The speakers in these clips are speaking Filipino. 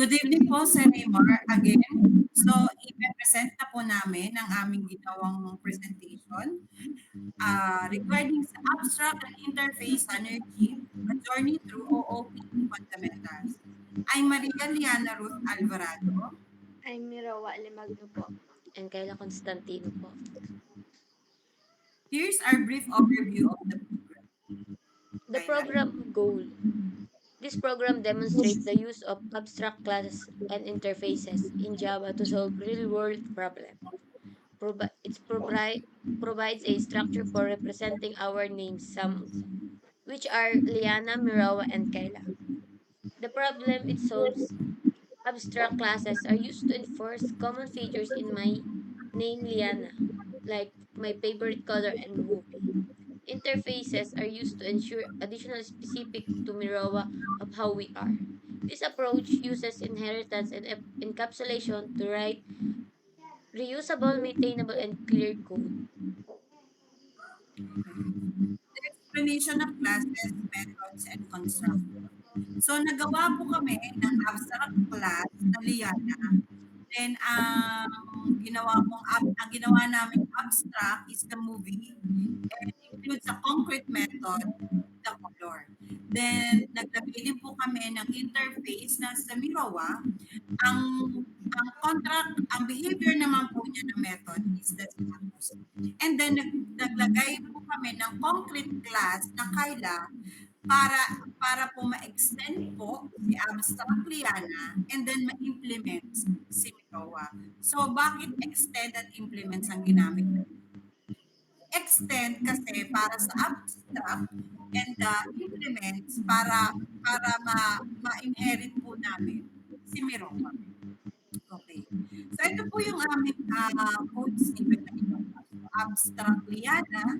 Good evening po, Sir Neymar, again. So, i-present na po namin ang aming ginawang presentation regarding sa abstract and interface energy, a journey through OOP fundamentals. I'm Maria Liana Ruth Alvarado. I'm Mirawa Alimagno po. And Kayla Constantino po. Here's our brief overview of the program. The program goal. This program demonstrates the use of abstract classes and interfaces in Java to solve real-world problems. Provides a structure for representing our names, some which are Liana, Mirawa, and Kayla. The problem it solves. Abstract classes are used to enforce common features in my name Liana, like my favorite color and movie. Interfaces are used to ensure additional specific to Mirawa of how we are. This approach uses inheritance and encapsulation to write reusable, maintainable, and clear code. The explanation of classes, methods, and construction. So, nagawa po kami ng abstract class na Liana. Then, ang ginawa namin abstract is the movie and includes a concrete method, the color. Then, naglagay din po kami ng interface na sa Mirawa. Ang behavior naman po niya na method is the status. And then, naglagay po kami ng concrete class na Kyla para po ma-extend po si abstract Liana and then ma-implement si Mirawa. So, bakit extend at implements ang ginamit? Extend kasi para sa abstract and implements para ma-inherit po namin si Mirawa. Okay. So, ito po yung aming code snippet na ginawa. So, abstract Liana,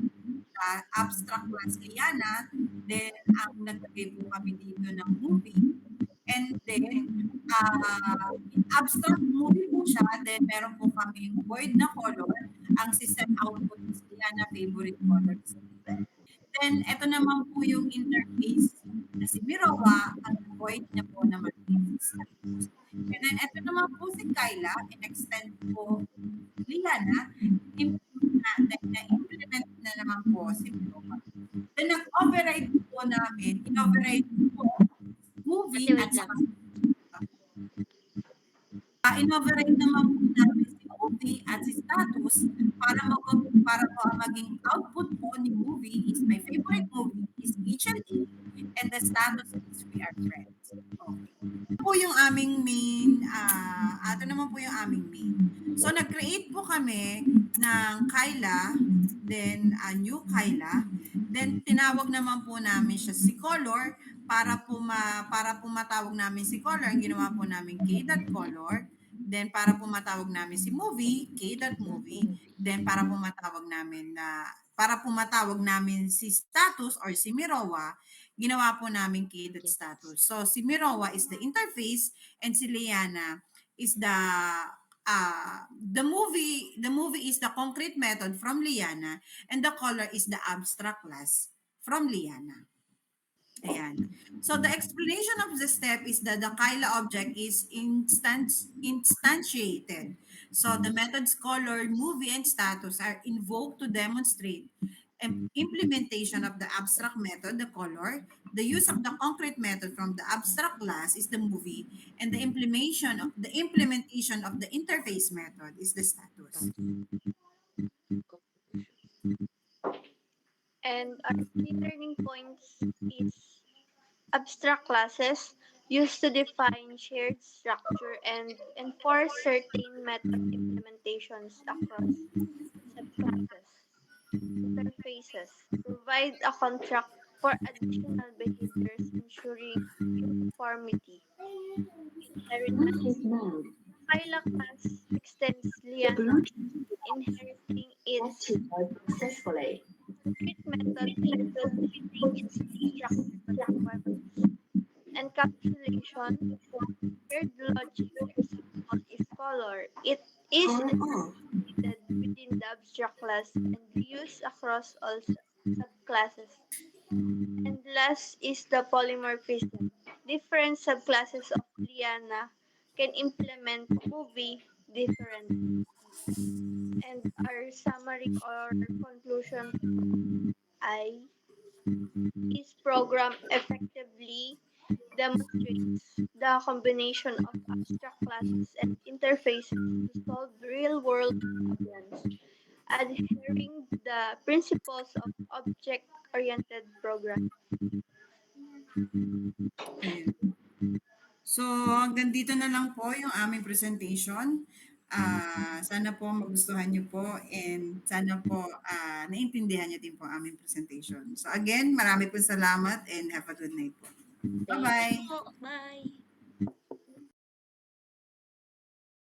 abstract class Liana, then ang naglagay po kami dito ng movie, and then abstract movie po siya, then meron po kaming void na color, ang system output is Liana favorite color. Then, ito naman po yung interface na si Mirawa, ang void niya po naman is status. And then, ito naman po si Kyla, in-extend po Liana, na-implement na naman po si Mirawa. Then, nag-override po namin, in-override po movie at saka in-override naman po namin si movie at si status para po ang maging output po ni movie is my favorite movie is HLE and the status is we are friends. Okay. Ito po yung aming main, ito naman po yung aming main. So, nag-create po kami ng Kyla, then a new Kyla, then tinawag naman po namin siya si Color para po matawag namin si Color, ang ginawa po namin k.color. Then, para po matawag namin si movie, k.movie. Then, para po matawag namin si status or si Mirawa, ginawa po namin k.status. So, si Mirawa is the interface and si Liana is the movie is the concrete method from Liana and the color is the abstract class from Liana. Ayan. So the explanation of the step is that the Kyla object is instantiated. So the methods color, movie, and status are invoked to demonstrate implementation of the abstract method, the color, the use of the concrete method from the abstract class is the movie, and the implementation of the interface method is the status. And our key learning points is abstract classes used to define shared structure and enforce certain method implementations across subclasses. Interfaces provide a contract for additional behaviors ensuring uniformity. Inheritance. Kyla class extends Liana, inheriting its successfully. concrete method completing its structural requirements. Encapsulation. Shared logic example is color. It is included within the abstract class and used across all subclasses. And last is the polymorphism. Different subclasses of Liana can implement movie differently. And our summary or conclusion I is program effectively demonstrates the combination of abstract classes and interfaces to solve real-world problems, adhering the principles of object-oriented programming. Ayun. So, hanggang dito na lang po yung aming presentation. Sana po magustuhan niyo po and sana po naintindihan niyo din po ang aming presentation. So again, marami po salamat and have a good night po. Thank you Bye-bye! po. Bye.